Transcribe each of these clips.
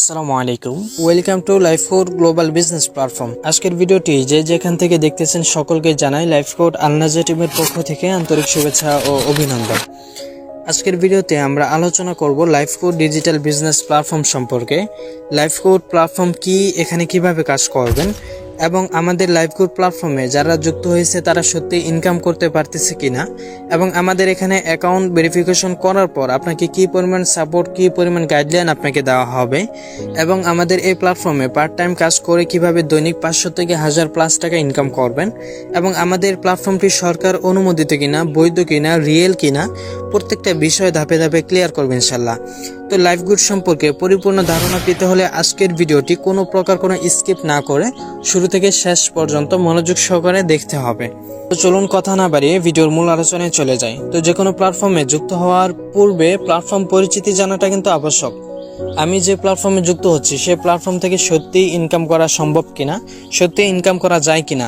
আসসালামু আলাইকুম, welcome to lifecode global business platform. আজকের ভিডিওটি যে যেখান থেকে দেখতেছেন সকলকে জানাই লাইফকোড আলনাজা টিমের পক্ষ থেকে আন্তরিক শুভেচ্ছা ও অভিনন্দন। আজকের ভিডিওতে আমরা আলোচনা করব লাইফকোড ডিজিটাল বিজনেস প্ল্যাটফর্ম সম্পর্কে। লাইফকোড প্ল্যাটফর্ম কি, এখানে কিভাবে কাজ করবেন এবং আমাদের লাইফকোড প্ল্যাটফর্মে যারা যুক্ত হয়েছে তারা সত্যি ইনকাম করতে পারতেছে কিনা, এবং আমাদের এখানে অ্যাকাউন্ট ভেরিফিকেশন করার পর আপনাকে কি পরিমাণ সাপোর্ট, কি পরিমাণ গাইডলাইন আপনাকে দেওয়া হবে, এবং আমাদের এই প্ল্যাটফর্মে পার্ট টাইম কাজ করে কিভাবে দৈনিক 500 থেকে 1000 প্লাস টাকা ইনকাম করবেন, এবং আমাদের প্ল্যাটফর্মটি সরকার অনুমোদিত কিনা, বৈধ কিনা, রিয়েল কিনা, প্রত্যেকটা বিষয় ধাপে ধাপে ক্লিয়ার করবেন ইনশাল্লাহ। তো লাইফগুড সম্পর্কে পরিপূর্ণ ধারণা পেতে হলে আজকের ভিডিওটি কোনো প্রকার কোনো স্কিপ না করে শুরু থেকে শেষ পর্যন্ত মনোযোগ সহকারে দেখতে হবে। তো চলুন কথা না বাড়িয়ে ভিডিওর মূল আলোচনায় চলে যাই। তো যে কোনো প্ল্যাটফর্মে যুক্ত হওয়ার পূর্বে প্ল্যাটফর্ম পরিচিতি জানাটা কিন্তু আবশ্যক। আমি যে প্ল্যাটফর্মে যুক্ত হচ্ছি সেই প্ল্যাটফর্ম থেকে সত্যিই ইনকাম করা সম্ভব কিনা, সত্যিই ইনকাম করা যায় কিনা,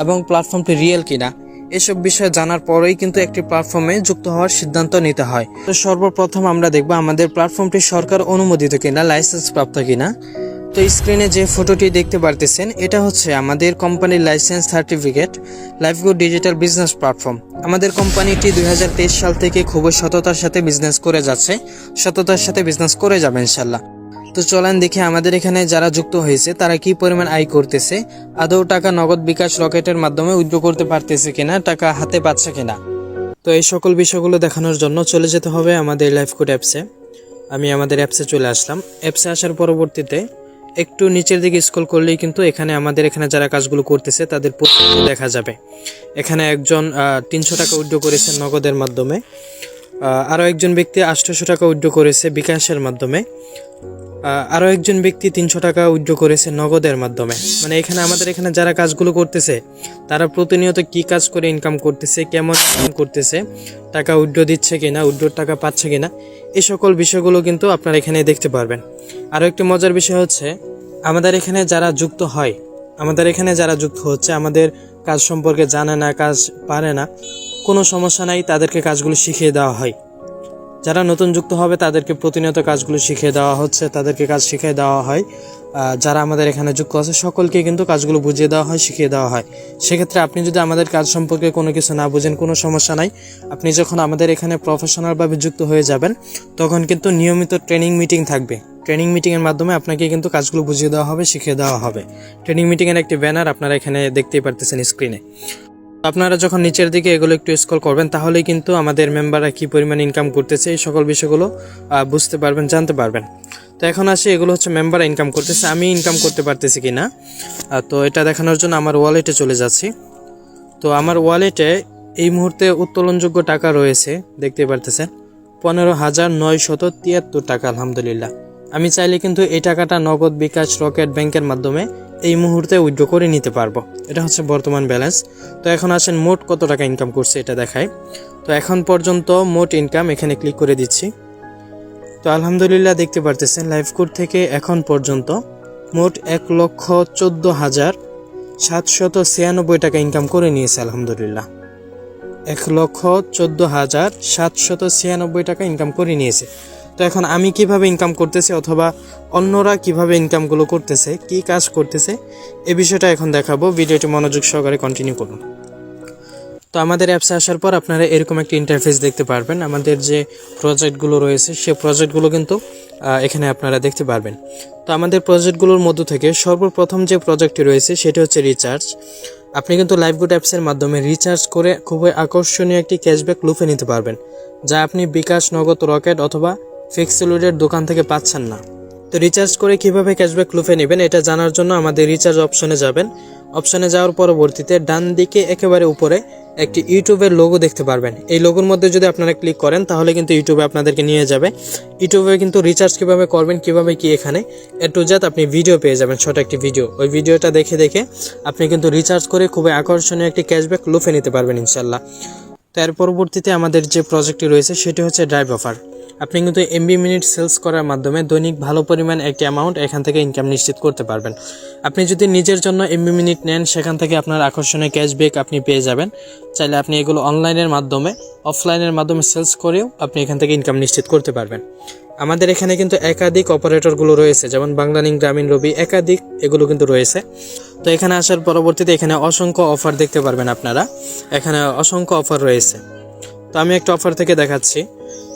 এবং প্ল্যাটফর্মটি রিয়েল কিনা, এসব বিষয় জানার পরেই কিন্তু একটি প্ল্যাটফর্মে যুক্ত হওয়ার সিদ্ধান্ত নিতে হয়। তো সর্বপ্রথম আমরা দেখব আমাদের প্ল্যাটফর্মটি সরকার অনুমোদিত কিনা, লাইসেন্স প্রাপ্ত কিনা। তো স্ক্রিনে যে ফটোটি দেখতে পারতেছেন এটা হচ্ছে আমাদের কোম্পানির licence certificate, Lifegood digital business platform. আমাদের কোম্পানিটি 2023 সাল থেকে খুবই সততার সাথে বিজনেস করে যাচ্ছে, সততার সাথে বিজনেস করে যাবে ইনশাল্লাহ। তো চলেন দেখে আমাদের এখানে যারা যুক্ত হয়েছে তারা কি পরিমাণ আয় করতেছে, আদৌ টাকা নগদ বিকাশ রকেটের মাধ্যমে উইথড্র করতে পারতেছে কিনা, টাকা হাতে পাচ্ছে কিনা। তো এই সকল বিষয়গুলো দেখানোর জন্য চলে যেতে হবে আমাদের লাইফকোড অ্যাপসে। আমি আমাদের অ্যাপসে চলে আসলাম। অ্যাপসে আসার পরবর্তীতে একটু নিচের দিকে স্ক্রল করলেই কিন্তু আমাদের এখানে যারা কাজগুলো করতেছে তাদের প্রত্যেকটি দেখা যাবে। এখানে একজন 300 টাকা উইথড্র করেছে নগদের মাধ্যমে, আরও একজন ব্যক্তি 800 টাকা উইথড্র করেছে বিকাশের মাধ্যমে, আরও একজন ব্যক্তি 300 টাকা উইথড্র করেছে নগদের মাধ্যমে। মানে এখানে আমাদের এখানে যারা কাজগুলো করতেছে তারা প্রতিনিয়ত কি কাজ করে ইনকাম করতেছে, কেমন ইনকাম করতেছে, টাকা উইথড্র দিচ্ছে কিনা, উইথড্রর টাকা পাচ্ছে কিনা, এই সকল বিষয়গুলো কিন্তু আপনারা এখানে দেখতে পারবেন। আরও একটি মজার বিষয় হচ্ছে আমাদের এখানে যারা যুক্ত হয়, আমাদের এখানে যারা যুক্ত হচ্ছে আমাদের কাজ সম্পর্কে জানে না, কাজ পারে না, কোনো সমস্যা নাই, তাদেরকে কাজগুলো শিখিয়ে দেওয়া হয়। যারা নতুন যুক্ত হবে তাদেরকে প্রতিনিয়ত কাজগুলো শিখিয়ে দেওয়া হচ্ছে, তাদেরকে কাজ শিখিয়ে দেওয়া হয়। যারা আমাদের এখানে যুক্ত আছে সকলকে কিন্তু কাজগুলো বুঝিয়ে দেওয়া হয়, শিখিয়ে দেওয়া হয়। সেক্ষেত্রে আপনি যদি আমাদের কাজ সম্পর্কে কোনো কিছু না বুঝেন, কোনো সমস্যা নাই। আপনি যখন আমাদের এখানে প্রফেশনালভাবে যুক্ত হয়ে যাবেন তখন কিন্তু নিয়মিত ট্রেনিং মিটিং থাকবে। ট্রেনিং মিটিংয়ের মাধ্যমে আপনাকে কিন্তু কাজগুলো বুঝিয়ে দেওয়া হবে, শিখিয়ে দেওয়া হবে। ট্রেনিং মিটিংয়ের একটি ব্যানার আপনারা এখানে দেখতেই পারতেছেন স্ক্রিনে। আপনারা যখন নিচের দিকে এগুলো একটু স্ক্রল করবেন তাহলেই কিন্তু আমাদের মেম্বাররা কি পরিমাণ ইনকাম করতেছে এই সকল বিষয়গুলো বুঝতে পারবেন, জানতে পারবেন। তো এখন আসি, এগুলো হচ্ছে মেম্বাররা ইনকাম করতেছে, আমি ইনকাম করতে পারতেছি কিনা। তো এটা দেখানোর জন্য আমার ওয়ালেটে চলে যাচ্ছি। তো আমার ওয়ালেটে এই মুহূর্তে উত্তোলনযোগ্য টাকা রয়েছে, দেখতে পারতেছেন 15,973 টাকা আলহামদুলিল্লাহ। আমি চাইলে কিন্তু এই টাকাটা নগদ, বিকাশ, রকেট ব্যাংকের মাধ্যমে এই মুহূর্তে উইথড্র করে নিতে পারবো। এটা হচ্ছে বর্তমান ব্যালেন্স। তো এখন আসেন মোট কত টাকা ইনকাম করছে এটা দেখায়। তো এখন পর্যন্ত মোট ইনকাম এখানে ক্লিক করে দিচ্ছি। তো আলহামদুলিল্লাহ দেখতে পারতেছেন লাইফকোড থেকে এখন পর্যন্ত মোট 1,14,796 টাকা ইনকাম করে নিয়েছে আলহামদুলিল্লাহ। 1,14,796 টাকা ইনকাম করে নিয়েছে। তো এখন আমি কিভাবে ইনকাম করতেছি অথবা অন্যরা কিভাবে ইনকামগুলো করতেছে, কি কাজ করতেছে, এই বিষয়টা এখন দেখাবো। ভিডিওটি মনোযোগ সহকারে কন্টিনিউ করুন। তো আমাদের অ্যাপসে আসার পর আপনারা এরকম একটা ইন্টারফেস দেখতে পারবেন। আমাদের যে প্রজেক্টগুলো রয়েছে সেই প্রজেক্টগুলো কিন্তু এখানে আপনারা দেখতে পারবেন। তো আমাদের প্রজেক্টগুলোর মধ্য থেকে সর্বপ্রথম যে প্রজেক্টটি রয়েছে সেটি হচ্ছে রিচার্জ। আপনি কিন্তু লাইফগুড অ্যাপসের মাধ্যমে রিচার্জ করে খুবই আকর্ষণীয় একটি ক্যাশব্যাক লুফে নিতে পারবেন, যা আপনি বিকাশ, নগদ, রকেট অথবা ফিক্সড দোকান থেকে পাচ্ছেন না। তো রিচার্জ করে কিভাবে ক্যাশব্যাক লুফে নেবেন এটা জানার জন্য আমাদের রিচার্জ অপশনে যাবেন। অপশনে যাওয়ার পরবর্তীতে ডান দিকে একেবারে উপরে একটি ইউটিউবের লোগো দেখতে পারবেন। এই লোগোর মধ্যে যদি আপনারা ক্লিক করেন তাহলে কিন্তু ইউটিউবে আপনাদেরকে নিয়ে যাবে। ইউটিউবে কিন্তু রিচার্জ কিভাবে করবেন, কিভাবে কি, এখানে এ টু জেড আপনি ভিডিও পেয়ে যাবেন, ছোট একটি ভিডিও। ওই ভিডিওটা দেখে দেখে আপনি কিন্তু রিচার্জ করে খুবই আকর্ষণীয় একটি ক্যাশব্যাক লুফে নিতে পারবেন ইনশাল্লাহ। তার পরবর্তীতে আমাদের যে প্রজেক্টটি রয়েছে সেটি হচ্ছে ড্রাইভ অফার। আপনি কিন্তু এমবি মিনিট সেলস করার মাধ্যমে দৈনিক ভালো পরিমাণ একটি অ্যামাউন্ট এখান থেকে ইনকাম নিশ্চিত করতে পারবেন। আপনি যদি নিজের জন্য এমবি মিনিট নেন সেখান থেকে আপনার আকর্ষণীয় ক্যাশব্যাক আপনি পেয়ে যাবেন। চাইলে আপনি এগুলো অনলাইনের মাধ্যমে, অফলাইনের মাধ্যমে সেলস করেও আপনি এখান থেকে ইনকাম নিশ্চিত করতে পারবেন। আমাদের এখানে কিন্তু একাধিক অপারেটরগুলো রয়েছে, যেমন বাংলালিংক, গ্রামীণ, রবি, একাধিক এগুলো কিন্তু রয়েছে। তো এখানে আসার পরবর্তীতে এখানে অসংখ্য অফার দেখতে পারবেন আপনারা, এখানে অসংখ্য অফার রয়েছে। তো আমি একটা অফার থেকে দেখাচ্ছি,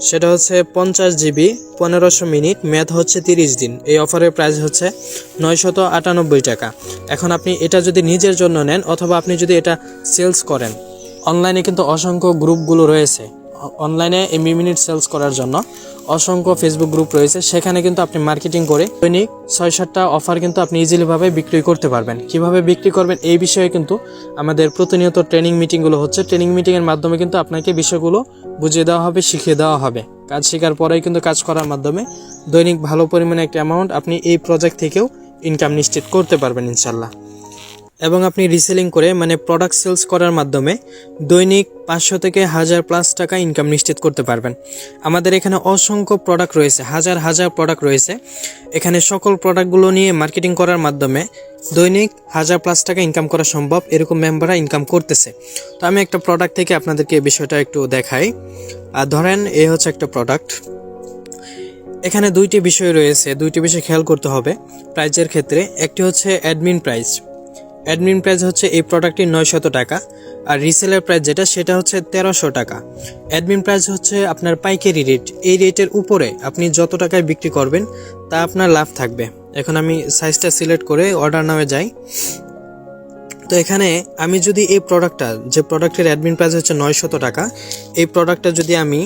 সেটা হচ্ছে 50 জিবি 1500 মিনিট, মেয়াদ হচ্ছে 30 দিন। এই অফারের প্রাইস হচ্ছে 998 টাকা। এখন আপনি এটা যদি নিজের জন্য নেন অথবা আপনি যদি এটা সেলস করেন, অনলাইনে কিন্তু অসংখ্য গ্রুপগুলো রয়েছে, অনলাইনে এমবি মিনিট সেলস করার জন্য অসংখ্য ফেসবুক গ্রুপ রয়েছে, সেখানে কিন্তু আপনি মার্কেটিং করে দৈনিক 6-7টা অফার কিন্তু আপনি ইজিলিভাবে বিক্রি করতে পারবেন। কিভাবে বিক্রি করবেন এই বিষয়ে কিন্তু আমাদের প্রতিনিয়ত ট্রেনিং মিটিংগুলো হচ্ছে। ট্রেনিং মিটিংয়ের মাধ্যমে কিন্তু আপনাকে বিষয়গুলো বুঝিয়ে দেওয়া হবে, শিখিয়ে দেওয়া হবে। কাজ শেখার পরেই কিন্তু কাজ করার মাধ্যমে দৈনিক ভালো পরিমাণে একটা অ্যামাউন্ট আপনি এই প্রজেক্ট থেকেও ইনকাম নিশ্চিত করতে পারবেন ইনশাল্লাহ। এবং আপনি রিসেলিং করে মানে প্রোডাক্ট সেলস করার মাধ্যমে দৈনিক 500 থেকে 1000+ টাকা ইনকাম নিশ্চিত করতে পারবেন। আমাদের এখানে অসংখ্য প্রোডাক্ট রয়েছে, হাজার হাজার প্রোডাক্ট রয়েছে। এখানে সকল প্রোডাক্টগুলো নিয়ে মার্কেটিং করার মাধ্যমে দৈনিক 1000+ টাকা ইনকাম করা সম্ভব, এরকম মেম্বাররা ইনকাম করতেছে। তো আমি একটা প্রোডাক্ট থেকে আপনাদেরকে এই বিষয়টা একটু দেখাই। আর ধরেন এই হচ্ছে একটা প্রোডাক্ট, এখানে দুইটি বিষয় রয়েছে, দুইটি বিষয় খেয়াল করতে হবে প্রাইজের ক্ষেত্রে। একটি হচ্ছে অ্যাডমিন প্রাইস, অ্যাডমিন প্রাইস হচ্ছে এই প্রোডাক্টটির 900 টাকা, আর রিসেলের প্রাইস যেটা সেটা হচ্ছে 1300 টাকা। অ্যাডমিন প্রাইস হচ্ছে আপনার পাইকারি রেট, এই রেটের উপরে আপনি যত টাকায় বিক্রি করবেন তা আপনার লাভ থাকবে। এখন আমি সাইজটা সিলেক্ট করে অর্ডার নামে যাই। তো এখানে আমি যদি এই প্রোডাক্টটা, যে প্রোডাক্টের অ্যাডমিন প্রাইস হচ্ছে 900 টাকা, এই প্রোডাক্টটা যদি আমি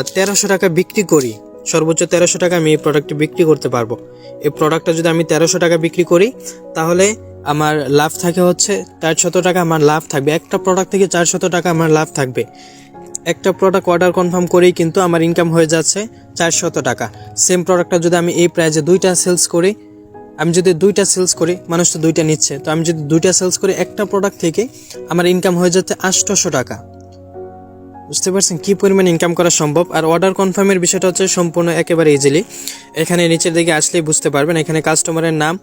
1300 টাকা বিক্রি করি, সর্বোচ্চ 1300 টাকা আমি এই প্রোডাক্টটি বিক্রি করতে পারবো। এই প্রোডাক্টটা যদি আমি 1300 টাকা বিক্রি করি তাহলে আমার লাভ থাকে হচ্ছে 400 টাকা আমার লাভ থাকবে। একটা প্রোডাক্ট থেকে 400 টাকা আমার লাভ থাকবে। একটা প্রোডাক্ট অর্ডার কনফার্ম করেই কিন্তু আমার ইনকাম হয়ে যাচ্ছে 400 টাকা। সেম প্রোডাক্টটা যদি আমি এই প্রাইজে দুইটা সেলস করি, আমি যদি দুইটা সেলস করি, মানুষ তো দুইটা নিচ্ছে, তো আমি যদি দুইটা সেলস করি একটা প্রোডাক্ট থেকে আমার ইনকাম হয়ে যাচ্ছে 800 টাকা। বুঝতে পারছেন কি পরিমাণ ইনকাম করা সম্ভব। আর অর্ডার কনফার্মের বিষয়টা হচ্ছে সম্পূর্ণ একেবারে ইজিলি। এখানে নিচের দিকে আসলেই বুঝতে পারবেন, এখানে কাস্টমারের নাম,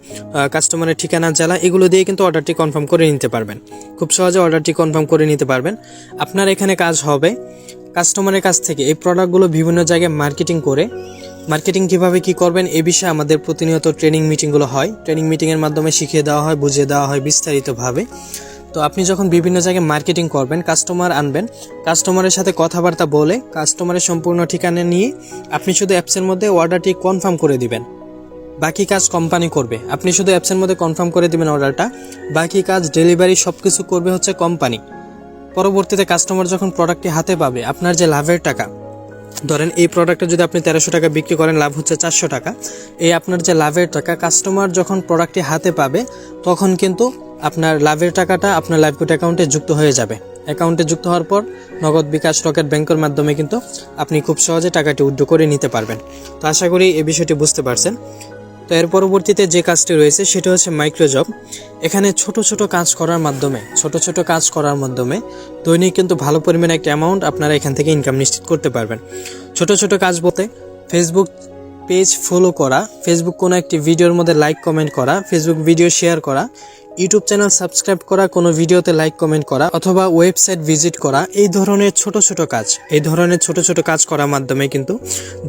কাস্টমারের ঠিকানা, জেলা, এগুলো দিয়ে কিন্তু অর্ডারটি কনফার্ম করে নিতে পারবেন। খুব সহজে অর্ডারটি কনফার্ম করে নিতে পারবেন। আপনার এখানে কাজ হবে কাস্টমারের কাছ থেকে এই প্রোডাক্টগুলো বিভিন্ন জায়গায় মার্কেটিং করে, মার্কেটিং কিভাবে কি করবেন এই বিষয়ে আমাদের প্রতিনিয়ত ট্রেনিং মিটিংগুলো হয়। ট্রেনিং মিটিংয়ের মাধ্যমে শিখিয়ে দেওয়া হয়, বুঝিয়ে দেওয়া হয় বিস্তারিতভাবে। তো আপনি যখন বিভিন্ন জায়গায় মার্কেটিং করবেন, কাস্টমার আনবেন, কাস্টমারের সাথে কথাবার্তা বলে কাস্টমারের সম্পূর্ণ ঠিকানা নিয়ে আপনি শুধু অ্যাপসের মধ্যে অর্ডারটি কনফার্ম করে দিবেন। বাকি কাজ কোম্পানি করবে, আপনি শুধু অ্যাপসের মধ্যে কনফার্ম করে দিবেন অর্ডারটা, বাকি কাজ ডেলিভারি সব কিছু করবে হচ্ছে কোম্পানি। পরবর্তীতে কাস্টমার যখন প্রোডাক্টটি হাতে পাবে, আপনার যে লাভের টাকা, ধরেন এই প্রোডাক্টটা যদি আপনি 1300 টাকা বিক্রি করেন, লাভ হচ্ছে 400 টাকা। এই আপনার যে লাভের টাকা, কাস্টমার যখন প্রোডাক্টটি হাতে পাবে তখন কিন্তু আপনার লাভের টাকাটা আপনার লাইভকোড অ্যাকাউন্টে যুক্ত হয়ে যাবে। অ্যাকাউন্টে যুক্ত হওয়ার পর নগদ, বিকাশ, রকেট ব্যাংকের মাধ্যমে কিন্তু আপনি খুব সহজে টাকাটি উইথড্র করে নিতে পারবেন। তো আশা করি এই বিষয়টি বুঝতে পারছেন। তো এর পরবর্তীতে যে কাজটি রয়েছে সেটা হচ্ছে মাইক্রোজব। এখানে ছোট ছোট কাজ করার মাধ্যমে দৈনিক কিন্তু ভালো পরিমাণে একটা অ্যামাউন্ট আপনারা এখান থেকে ইনকাম নিশ্চিত করতে পারবেন। ছোট ছোট কাজ বলতে ফেসবুক পেজ ফলো করা, ফেসবুক কোনো একটি ভিডিওর মধ্যে লাইক কমেন্ট করা, ফেসবুক ভিডিও শেয়ার করা, ইউটিউব চ্যানেল সাবস্ক্রাইব করা, কোনো ভিডিওতে লাইক কমেন্ট করা, অথবা ওয়েবসাইট ভিজিট করা, এই ধরনের ছোট ছোট কাজ করার মাধ্যমে কিন্তু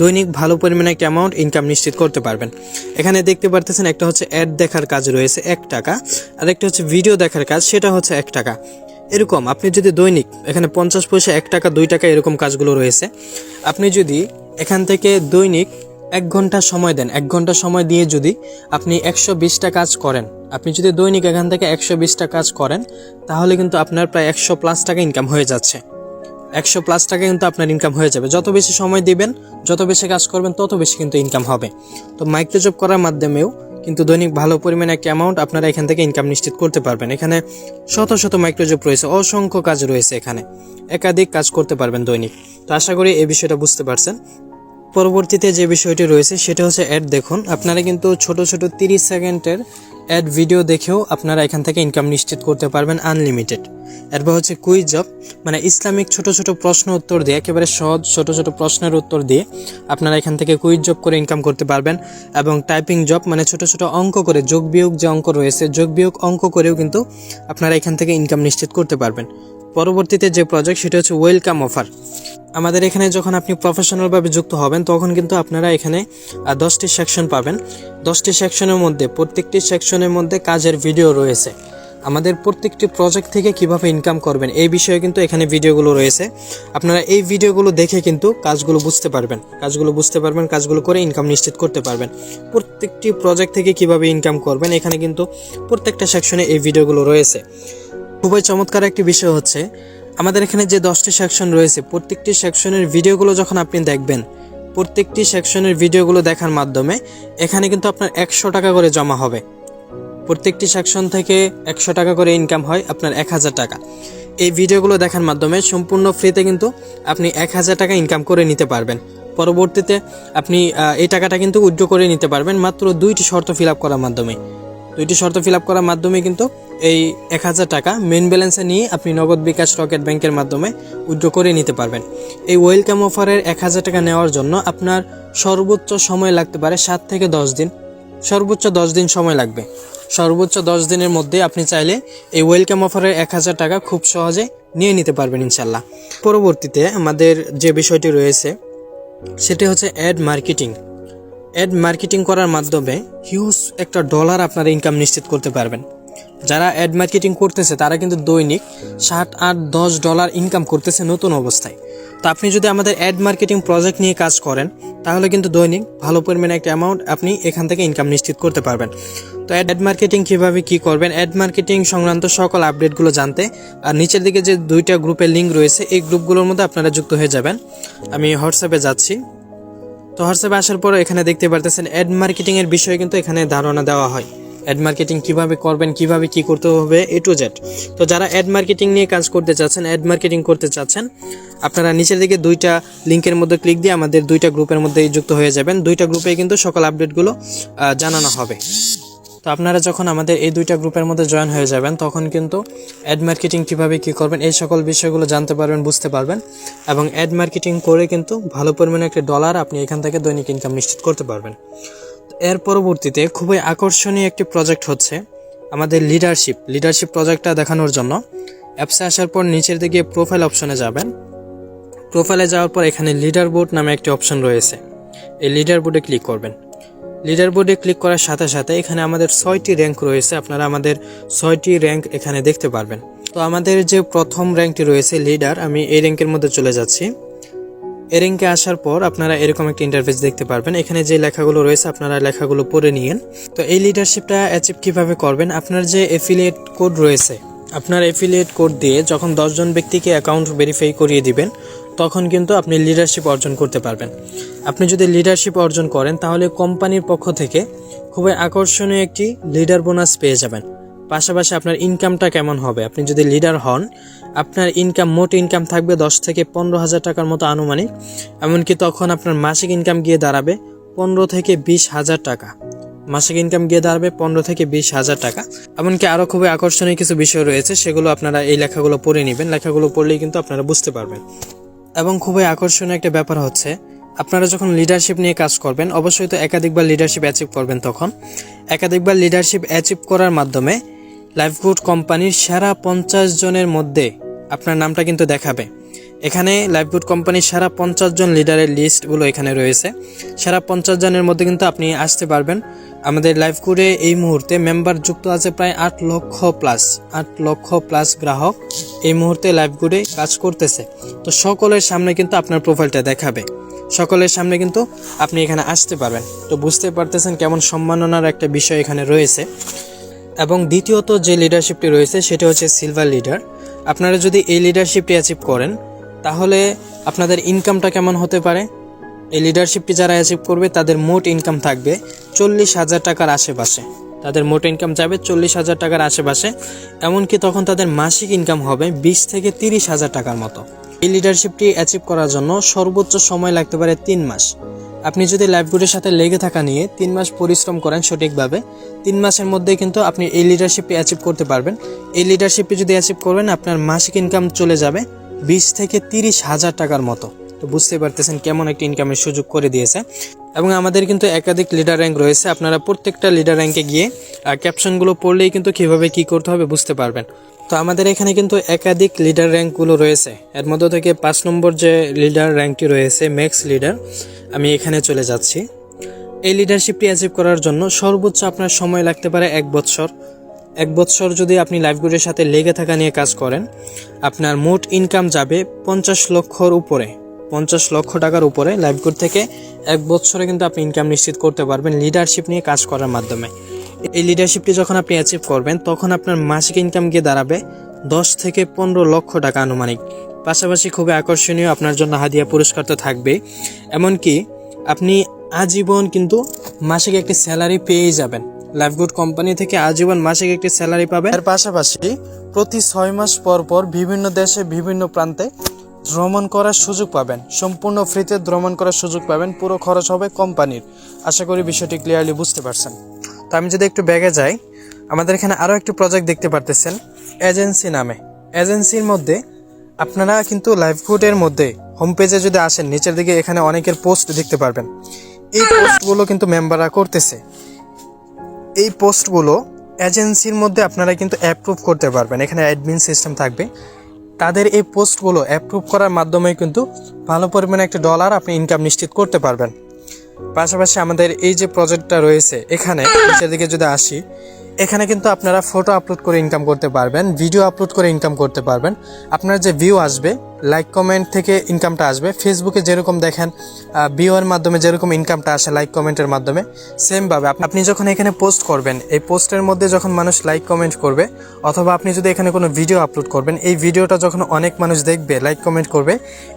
দৈনিক ভালো পরিমাণে একটা অ্যামাউন্ট ইনকাম নিশ্চিত করতে পারবেন। এখানে দেখতে পারতেছেন একটা হচ্ছে অ্যাড দেখার কাজ রয়েছে 1 টাকা, আর একটা হচ্ছে ভিডিও দেখার কাজ, সেটা হচ্ছে 1 টাকা। এরকম আপনি যদি দৈনিক এখানে 50 পয়সা, 1 টাকা, 2 টাকা এরকম কাজগুলো রয়েছে। আপনি যদি এখান থেকে দৈনিক 1 ঘন্টা সময় দেন, 1 ঘন্টা সময় দিয়ে যদি আপনি 120টা কাজ করেন, আপনি যদি দৈনিক এখান থেকে 120টা কাজ করেন তাহলে কিন্তু আপনার প্রায় 100+ টাকা ইনকাম হয়ে যাচ্ছে। 100+ টাকা কিন্তু আপনার ইনকাম হয়ে যাবে। যত বেশি সময় দিবেন, যত বেশি কাজ করবেন, তত বেশি কিন্তু ইনকাম হবে। তো মাইক্রোজব করার মাধ্যমেও কিন্তু দৈনিক ভালো পরিমাণে একটা অ্যামাউন্ট আপনারা এখান থেকে ইনকাম নিশ্চিত করতে পারবেন। এখানে শত শত মাইক্রোজব রয়েছে, অসংখ্য কাজ রয়েছে, এখানে একাধিক কাজ করতে পারবেন দৈনিক। তো আশা করি এই বিষয়টা বুঝতে পারছেন। পরবর্তীতে যে বিষয়টি রয়েছে সেটা হচ্ছে অ্যাড। দেখুন আপনারা কিন্তু ছোট ছোট 30 সেকেন্ডের অ্যাড ভিডিও দেখেও আপনারা এখান থেকে ইনকাম নিশ্চিত করতে পারবেন আনলিমিটেড। এরপর হচ্ছে কুইজ জব, মানে ইসলামিক ছোট ছোট প্রশ্ন উত্তর দিয়ে, একেবারে সহজ ছোট ছোট প্রশ্নের উত্তর দিয়ে আপনারা এখান থেকে কুইজ জব করে ইনকাম করতে পারবেন। এবং টাইপিং জব, মানে ছোট ছোট অঙ্ক করে, যোগ বিয়োগ যে অঙ্ক রয়েছে, যোগ বিয়োগ অঙ্ক করেও কিন্তু আপনারা এখান থেকে ইনকাম নিশ্চিত করতে পারবেন। পরবর্তীতে যে প্রজেক্ট সেটা হচ্ছে ওয়েলকাম অফার। আমাদের এখানে যখন আপনি প্রফেশনালভাবে যুক্ত হবেন তখন কিন্তু আপনারা এখানে 10টি সেকশন পাবেন। 10টি সেকশনের মধ্যে প্রত্যেকটি সেকশনের মধ্যে কাজের ভিডিও রয়েছে। আমাদের প্রত্যেকটি প্রজেক্ট থেকে কিভাবে ইনকাম করবেন এই বিষয়ে কিন্তু এখানে ভিডিওগুলো রয়েছে। আপনারা এই ভিডিওগুলো দেখে কিন্তু কাজগুলো বুঝতে পারবেন, কাজগুলো করে ইনকাম নিশ্চিত করতে পারবেন। প্রত্যেকটি প্রজেক্ট থেকে কিভাবে ইনকাম করবেন এখানে কিন্তু প্রত্যেকটা সেকশনে এই ভিডিওগুলো রয়েছে। খুবই চমৎকার একটি বিষয় হচ্ছে আমাদের এখানে যে 10টি সেকশন রয়েছে প্রত্যেকটি সেকশনের ভিডিওগুলো যখন আপনি দেখবেন, প্রত্যেকটি সেকশনের ভিডিওগুলো দেখার মাধ্যমে এখানে কিন্তু আপনার 100 টাকা করে জমা হবে। প্রত্যেকটি সেকশন থেকে 100 টাকা করে ইনকাম হয়, আপনার 1000 টাকা। এই ভিডিওগুলো দেখার মাধ্যমে সম্পূর্ণ ফ্রিতে কিন্তু আপনি 1000 টাকা ইনকাম করে নিতে পারবেন। পরবর্তীতে আপনি এই টাকাটা কিন্তু উইথড্র করে নিতে পারবেন মাত্র 2টি শর্ত ফিল আপ করার মাধ্যমে। 2টি শর্ত ফিল আপ করার মাধ্যমে কিন্তু এই 1000 টাকা মেইন ব্যালেন্সে নিয়ে আপনি নগদ বিকাশ রকেট ব্যাংকের মাধ্যমে উইথড্র করে নিতে পারবেন। এই ওয়েলকাম অফারের 1000 টাকা নেওয়ার জন্য আপনার সর্বোচ্চ সময় লাগতে পারে 7 থেকে 10 দিন, সর্বোচ্চ 10 দিন সময় লাগবে। সর্বোচ্চ 10 দিনের মধ্যে আপনি চাইলে এই ওয়েলকাম অফারের 1000 টাকা খুব সহজে নিয়ে নিতে পারবেন ইনশাল্লাহ। পরবর্তীতে আমাদের যে বিষয়টি রয়েছে সেটি হচ্ছে অ্যাড মার্কেটিং। অ্যাড মার্কেটিং করার মাধ্যমে হিউজ একটা ডলার আপনারা ইনকাম নিশ্চিত করতে পারবেন। যারা অ্যাড মার্কেটিং করতেছে তারা কিন্তু দৈনিক 7, 8, 10 ডলার ইনকাম করতেছে নতুন অবস্থায়। তো আপনি যদি আমাদের অ্যাড মার্কেটিং প্রজেক্ট নিয়ে কাজ করেন তাহলে কিন্তু দৈনিক ভালো পরিমাণে একটা অ্যামাউন্ট আপনি এখান থেকে ইনকাম নিশ্চিত করতে পারবেন। তো অ্যাড মার্কেটিং কীভাবে কী করবেন, অ্যাড মার্কেটিং সংক্রান্ত সকল আপডেটগুলো জানতে আর নিচের দিকে যে 2টা গ্রুপের লিঙ্ক রয়েছে এই গ্রুপগুলোর মধ্যে আপনারা যুক্ত হয়ে যাবেন। আমি হোয়াটসঅ্যাপে যাচ্ছি। তো হোয়াটসঅ্যাপে আসার পর এখানে দেখতে পারতেছেন অ্যাড মার্কেটিংয়ের বিষয়ে কিন্তু এখানে ধারণা দেওয়া হয়। অ্যাড মার্কেটিং কীভাবে করবেন, কীভাবে কী করতে হবে A to Z। তো যারা অ্যাড মার্কেটিং নিয়ে কাজ করতে চাচ্ছেন, অ্যাড মার্কেটিং করতে চাচ্ছেন, আপনারা নিচের দিকে 2টা লিঙ্কের মধ্যে ক্লিক দিয়ে আমাদের 2টা গ্রুপের মধ্যে যুক্ত হয়ে যাবেন। 2টা গ্রুপে কিন্তু সকল আপডেটগুলো জানানো হবে। তো আপনারা যখন আমাদের এই 2টা গ্রুপের মধ্যে জয়েন হয়ে যাবেন তখন কিন্তু অ্যাড মার্কেটিং কীভাবে কী করবেন এই সকল বিষয়গুলো জানতে পারবেন, বুঝতে পারবেন এবং অ্যাড মার্কেটিং করে কিন্তু ভালো পরিমাণে একটা ডলার আপনি এখান থেকে দৈনিক ইনকাম নিশ্চিত করতে পারবেন। এর পরবর্তীতে খুবই আকর্ষণীয় একটি প্রজেক্ট হচ্ছে আমাদের লিডারশিপ প্রজেক্টটা দেখানোর জন্য অ্যাপসে আসার পর নিচের দিকে প্রোফাইল অপশনে যাবেন। প্রোফাইলে যাওয়ার পর এখানে লিডার বোর্ড নামে একটি অপশন রয়েছে, এই লিডার বোর্ডে ক্লিক করবেন। লিডার বোর্ডে ক্লিক করার সাথে সাথে এখানে আমাদের 6টি র্যাঙ্ক রয়েছে, আপনারা আমাদের 6টি র্যাঙ্ক এখানে দেখতে পারবেন। তো আমাদের যে প্রথম র্যাঙ্কটি রয়েছে লিডার, আমি এই র্যাঙ্কের মধ্যে চলে যাচ্ছি। এই র্যাঙ্কে আসার পর আপনারা এরকম একটা ইন্টারফেস দেখতে পারবেন। এখানে যে লেখাগুলো রয়েছে আপনারা লেখাগুলো পড়ে নিন। তো এই লিডারশিপটা অ্যাচিভ কীভাবে করবেন, আপনার যে এফিলিয়েট কোড রয়েছে, আপনার এফিলিয়েট কোড দিয়ে যখন 10 জন ব্যক্তিকে অ্যাকাউন্ট ভেরিফাই করিয়ে দিবেন তখন কিন্তু আপনি লিডারশিপ অর্জন করতে পারবেন। আপনি যদি লিডারশিপ অর্জন করেন তাহলে কোম্পানির পক্ষ থেকে খুবই আকর্ষণীয় একটি লিডার বোনাস পেয়ে যাবেন। পাশাপাশি আপনার ইনকামটা কেমন হবে, আপনি যদি লিডার হন আপনার মোট ইনকাম থাকবে 10 থেকে 15,000 টাকার মতো আনুমানিক। এমনকি তখন আপনার মাসিক ইনকাম গিয়ে দাঁড়াবে 15 থেকে 20,000 টাকা। মাসিক ইনকাম গিয়ে দাঁড়াবে 15 থেকে 20,000 টাকা। এমনকি আরও খুবই আকর্ষণীয় কিছু বিষয় রয়েছে, সেগুলো আপনারা এই লেখাগুলো পড়ে নেবেন। লেখাগুলো পড়লেই কিন্তু আপনারা বুঝতে পারবেন। এবং খুবই আকর্ষণীয় একটা ব্যাপার হচ্ছে আপনারা যখন লিডারশিপ নিয়ে কাজ করবেন অবশ্যই তো একাধিকবার লিডারশিপ অ্যাচিভ করবেন। তখন একাধিকবার লিডারশিপ অ্যাচিভ করার মাধ্যমে লাইফগুড কোম্পানির সেরা 50 জনের মধ্যে আপনার নামটা কিন্তু দেখাবে। এখানে লাইফগুড কোম্পানির সেরা 50 জন লিডারের লিস্টগুলো এখানে রয়েছে। সেরা 50 জনের মধ্যে কিন্তু আপনি আসতে পারবেন। আমাদের লাইফগুডে এই মুহূর্তে মেম্বার যুক্ত আছে প্রায় 8 লক্ষ প্লাস গ্রাহক এই মুহূর্তে লাইফগুডে কাজ করতেছে। তো সকলের সামনে কিন্তু আপনার প্রোফাইলটা দেখাবে, সকলের সামনে কিন্তু আপনি এখানে আসতে পারবেন। তো বুঝতে পারতেছেন কেমন সম্মাননার একটা বিষয় এখানে রয়েছে। এবং দ্বিতীয়ত যে লিডারশিপটি রয়েছে সেটা হচ্ছে সিলভার লিডার। আপনারা যদি এই লিডারশিপটি অ্যাচিভ করেন তাহলে আপনাদের ইনকামটা কেমন হতে পারে, এই লিডারশিপটি যারা অ্যাচিভ করবে তাদের মোট ইনকাম থাকবে 40,000 টাকার আশেপাশে। তাদের মোট ইনকাম যাবে 40,000 টাকার আশেপাশে। এমনকি তখন তাদের মাসিক ইনকাম হবে 20 থেকে 30,000 টাকার মতো। এই লিডারশিপটি অ্যাচিভ করার জন্য সর্বোচ্চ সময় লাগতে পারে 3 মাস। আপনি যদি লাইফগুডের সাথে লেগে থাকা নিয়ে 3 মাস পরিশ্রম করেন সঠিকভাবে, 3 মাসের মধ্যে কিন্তু আপনি এই লিডারশিপটি অ্যাচিভ করতে পারবেন। এই লিডারশিপটি যদি অ্যাচিভ করবেন আপনার মাসিক ইনকাম চলে যাবে 20 থেকে 30,000 টাকার মতো। তো বুঝতে পারতেছেন কেমন একটা ইনকামের সুযোগ করে দিয়েছে। এবং আমাদের কিন্তু একাধিক লিডার র্যাঙ্ক রয়েছে, আপনারা প্রত্যেকটা লিডার র্যাঙ্কে গিয়ে ক্যাপশনগুলো পড়লেই কিন্তু কীভাবে কী করতে হবে বুঝতে পারবেন। তো আমাদের এখানে কিন্তু একাধিক লিডার র্যাঙ্কগুলো রয়েছে। এর মধ্য থেকে 5 নম্বর যে লিডার র্যাঙ্কটি রয়েছে ম্যাক্স লিডার, আমি এখানে চলে যাচ্ছি। এই লিডারশিপটি অ্যাচিভ করার জন্য সর্বোচ্চ আপনার সময় লাগতে পারে 1 বছর। 1 বছর যদি আপনি লাইফগুডের সাথে লেগে থাকা নিয়ে কাজ করেন, আপনার মোট ইনকাম যাবে 50 লক্ষর উপরে, 50 লক্ষ টাকার উপরে। লাইফগুড থেকে 1 বছরে কিন্তু আপনি ইনকাম নিশ্চিত করতে পারবেন লিডারশিপ নিয়ে কাজ করার মাধ্যমে। এই লিডারশিপটি যখন আপনি অ্যাচিভ করবেন, তখন আপনার মাসিক ইনকাম গিয়ে দাঁড়াবে 10 থেকে 15 লক্ষ টাকা আনুমানিক। পাশাপাশি খুবই আকর্ষণীয় আপনার জন্য হাদিয়া পুরস্কার তো থাকবে। এমনকি আপনি আজীবন কিন্তু মাসিক একটি স্যালারি পেয়ে যাবেন। লাইফগুড কোম্পানি থেকে আজীবন মাসিক একটি স্যালারি পাবেন। এর পাশাপাশি প্রতি 6 মাস পর পর বিভিন্ন দেশে বিভিন্ন প্রান্তে ভ্রমণ করার সুযোগ পাবেন। সম্পূর্ণ ফ্রিতে ভ্রমণ করার সুযোগ পাবেন, পুরো খরচ হবে কোম্পানির। আশা করি বিষয়টি ক্লিয়ারলি বুঝতে পারছেন। তো আমি যদি একটু ব্যাগে যাই, আমাদের এখানে আরও একটি প্রজেক্ট দেখতে পারতেছেন এজেন্সি নামে। এজেন্সির মধ্যে আপনারা কিন্তু লাইফগুডের মধ্যে হোম পেজে যদি আসেন, নিচের দিকে এখানে অনেকের পোস্ট দেখতে পারবেন। এই পোস্টগুলো কিন্তু মেম্বাররা করতেছে। এই পোস্টগুলো এজেন্সির মধ্যে আপনারা কিন্তু অ্যাপ্রুভ করতে পারবেন। এখানে অ্যাডমিন সিস্টেম থাকবে। তাদের এই পোস্টগুলো অ্যাপ্রুভ করার মাধ্যমে কিন্তু ভালো পরিমাণে একটা ডলার আপনি ইনকাম নিশ্চিত করতে পারবেন। পাশাপাশি আমাদের এই যে প্রজেক্টটা রয়েছে, এখানে নিচের দিকে যদি আসি, এখানে কিন্তু আপনারা ফটো আপলোড করে ইনকাম করতে পারবেন, ভিডিও আপলোড করে ইনকাম করতে পারবেন। আপনার যে ভিউ আসবে, লাইক কমেন্ট থেকে ইনকামটা আসবে। ফেসবুকে যেরকম দেখেন ভিউয়ের মাধ্যমে যেরকম ইনকামটা আসে লাইক কমেন্টের মাধ্যমে, সেমভাবে আপনি যখন এখানে পোস্ট করবেন, এই পোস্টের মধ্যে যখন মানুষ লাইক কমেন্ট করবে, অথবা আপনি যদি এখানে কোনো ভিডিও আপলোড করবেন, এই ভিডিওটা যখন অনেক মানুষ দেখবে, লাইক কমেন্ট করবে,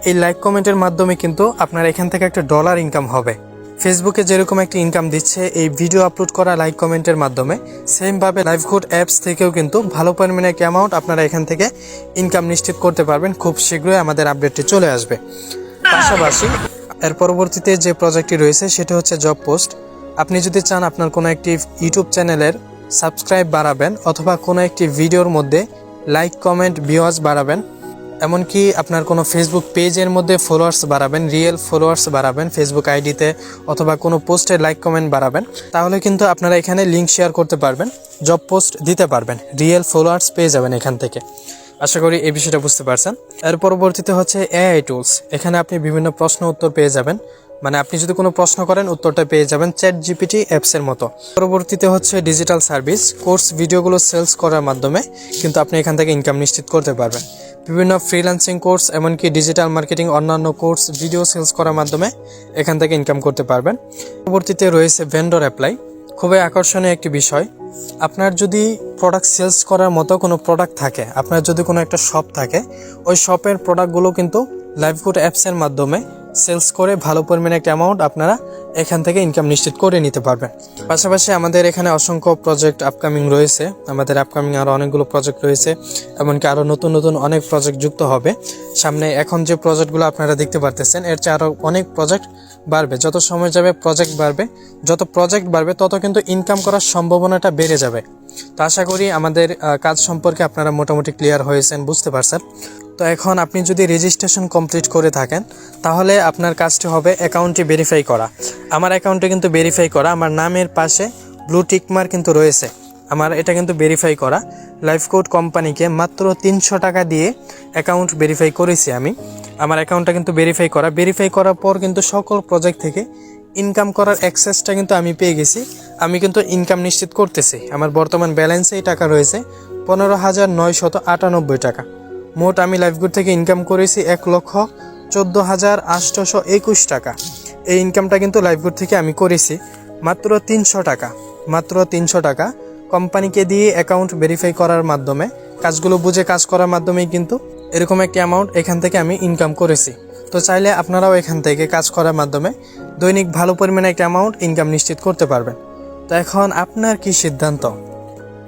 এই লাইক কমেন্টের মাধ্যমে কিন্তু আপনার এখান থেকে একটা ডলার ইনকাম হবে। ফেসবুকে যেরকম একটি ইনকাম দিচ্ছে এই ভিডিও আপলোড করা লাইক কমেন্টের মাধ্যমে, সেমভাবে লাইফগুড অ্যাপস থেকেও কিন্তু ভালো পরিমাণে একটা অ্যামাউন্ট আপনারা এখান থেকে ইনকাম নিশ্চিত করতে পারবেন। খুব শীঘ্রই আমাদের আপডেটটি চলে আসবে। পাশাপাশি এর পরবর্তীতে যে প্রজেক্টটি রয়েছে সেটা হচ্ছে জব পোস্ট। আপনি যদি চান আপনার কোনো একটি ইউটিউব চ্যানেলের সাবস্ক্রাইব বাড়াবেন, অথবা কোনো একটি ভিডিওর মধ্যে লাইক কমেন্ট ভিউয়ার্স বাড়াবেন, এমনকি আপনার কোনো ফেসবুক পেজের মধ্যে ফলোয়ার্স বাড়াবেন, রিয়েল ফলোয়ার্স বাড়াবেন ফেসবুক আইডিতে, অথবা কোনো পোস্টে লাইক কমেন্ট বাড়াবেন, তাহলে কিন্তু আপনারা এখানে লিঙ্ক শেয়ার করতে পারবেন, জব পোস্ট দিতে পারবেন, রিয়েল ফলোয়ার্স পেয়ে যাবেন এখান থেকে। আশা করি এই বিষয়টা বুঝতে পারছেন। এর পরবর্তীতে হচ্ছে এআই টুলস। এখানে আপনি বিভিন্ন প্রশ্ন উত্তর পেয়ে যাবেন, মানে আপনি যদি কোনো প্রশ্ন করেন উত্তরটা পেয়ে যাবেন চ্যাট জিপিটি অ্যাপসের মতো। পরবর্তীতে হচ্ছে ডিজিটাল সার্ভিস। কোর্স ভিডিওগুলো সেলস করার মাধ্যমে কিন্তু আপনি এখান থেকে ইনকাম নিশ্চিত করতে পারবেন। বিভিন্ন ফ্রিল্যান্সিং কোর্স, এমনকি ডিজিটাল মার্কেটিং অন্যান্য কোর্স ভিডিও সেলস করার মাধ্যমে এখান থেকে ইনকাম করতে পারবেন। পরবর্তীতে রয়েছে ভেন্ডর অ্যাপ্লাই। খুবই আকর্ষণীয় একটি বিষয়। আপনার যদি প্রোডাক্ট সেলস করার মতো কোনো প্রোডাক্ট থাকে, আপনার যদি কোনো একটা শপ থাকে, ওই শপের প্রোডাক্টগুলো কিন্তু লাইফগুড অ্যাপসের মাধ্যমে সেলস করে ভালো পরিমাণে একটা অ্যামাউন্ট আপনারা এখান থেকে ইনকাম নিশ্চিত করে নিতে পারবেন। পাশাপাশি আমাদের এখানে অসংখ্য প্রজেক্ট আপকামিং রয়েছে। আমাদের আপকামিং আরও অনেকগুলো প্রজেক্ট রয়েছে, এমনকি আরও নতুন নতুন অনেক প্রজেক্ট যুক্ত হবে সামনে। এখন যে প্রজেক্টগুলো আপনারা দেখতে পারতেছেন, এর চেয়ে আরও অনেক প্রজেক্ট বাড়বে। যত সময় যাবে প্রজেক্ট বাড়বে, যত প্রজেক্ট বাড়বে তত কিন্তু ইনকাম করার সম্ভাবনাটা বেড়ে যাবে। তো আশা করি আমাদের কাজ সম্পর্কে আপনারা মোটামুটি ক্লিয়ার হয়েছেন, বুঝতে পারছেন। তো এখন আপনি যদি রেজিস্ট্রেশন কমপ্লিট করে থাকেন, তাহলে আপনার কাজটি হবে অ্যাকাউন্টটি ভেরিফাই করা। আমার অ্যাকাউন্টে কিন্তু ভেরিফাই করা, আমার নামের পাশে ব্লু টিক মার্ক কিন্তু রয়েছে, আমার এটা কিন্তু ভেরিফাই করা। লাইফগুড কোম্পানিকে মাত্র 300 টাকা দিয়ে অ্যাকাউন্ট ভেরিফাই করেছি আমি। আমার অ্যাকাউন্টটা কিন্তু ভেরিফাই করা। ভেরিফাই করার পর কিন্তু সকল প্রজেক্ট থেকে ইনকাম করার অ্যাক্সেসটা কিন্তু আমি পেয়ে গেছি। আমি কিন্তু ইনকাম নিশ্চিত করতেছি। আমার বর্তমান ব্যালেন্সে এই টাকা রয়েছে 15,998 টাকা। মোট আমি লাইফগুড থেকে ইনকাম করেছি 1,14,821 টাকা। এই ইনকামটা কিন্তু লাইফগুড থেকে আমি করেছি মাত্র 300 টাকা। মাত্র 300 টাকা কোম্পানিকে দিয়ে অ্যাকাউন্ট ভেরিফাই করার মাধ্যমে, কাজগুলো বুঝে কাজ করার মাধ্যমেই কিন্তু এরকম একটি অ্যামাউন্ট এখান থেকে আমি ইনকাম করেছি। তো চাইলে আপনারাও এখান থেকে কাজ করার মাধ্যমে দৈনিক ভালো পরিমাণে একটা অ্যামাউন্ট ইনকাম নিশ্চিত করতে পারবেন। তো এখন আপনার কি সিদ্ধান্ত?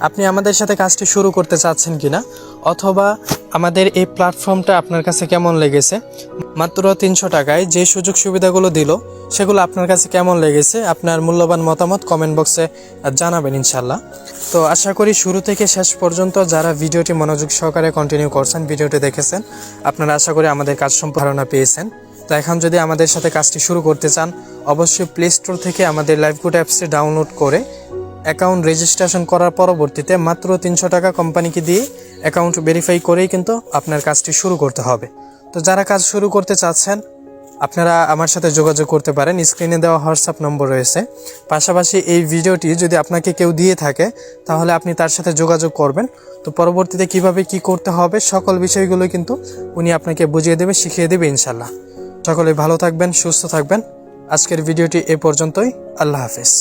আপনি আমাদের সাথে কাজটি শুরু করতে চাচ্ছেন কিনা, অথবা আমাদের এই প্ল্যাটফর্মটা আপনার কাছে কেমন লেগেছে? মাত্র 300 টাকায় যে সুযোগ সুবিধাগুলো দিল সেগুলো আপনার কাছে কেমন লেগেছে? আপনার মূল্যবান মতামত কমেন্ট বক্সে জানাবেন ইনশাল্লাহ। তো আশা করি শুরু থেকে শেষ পর্যন্ত যারা ভিডিওটি মনোযোগ সহকারে কন্টিনিউ করছেন, ভিডিওটি দেখেছেন, আপনারা আশা করি আমাদের কাজ সম্পর্কে ধারণা পেয়েছেন। তো এখন যদি আমাদের সাথে কাজটি শুরু করতে চান, অবশ্যই প্লে স্টোর থেকে আমাদের লাইফগুড অ্যাপসটি ডাউনলোড করে অ্যাকাউন্ট রেজিস্ট্রেশন করার পরবর্তীতে মাত্র 300 টাকা কোম্পানিকে দিয়ে অ্যাকাউন্ট ভেরিফাই করেই কিন্তু আপনার কাজটি শুরু করতে হবে। তো যারা কাজ শুরু করতে চাচ্ছেন আপনারা আমার সাথে যোগাযোগ করতে পারেন, স্ক্রিনে দেওয়া হোয়াটসঅ্যাপ নম্বর রয়েছে। পাশাপাশি এই ভিডিওটি যদি আপনাকে কেউ দিয়ে থাকে তাহলে আপনি তার সাথে যোগাযোগ করবেন। তো পরবর্তীতে কিভাবে কি করতে হবে সকল বিষয়গুলো কিন্তু উনি আপনাকে বুঝিয়ে দেবে, শিখিয়ে দেবে ইনশাল্লাহ। সকলে ভালো থাকবেন, সুস্থ থাকবেন। আজকের ভিডিওটি এ পর্যন্তই। আল্লাহ হাফেজ।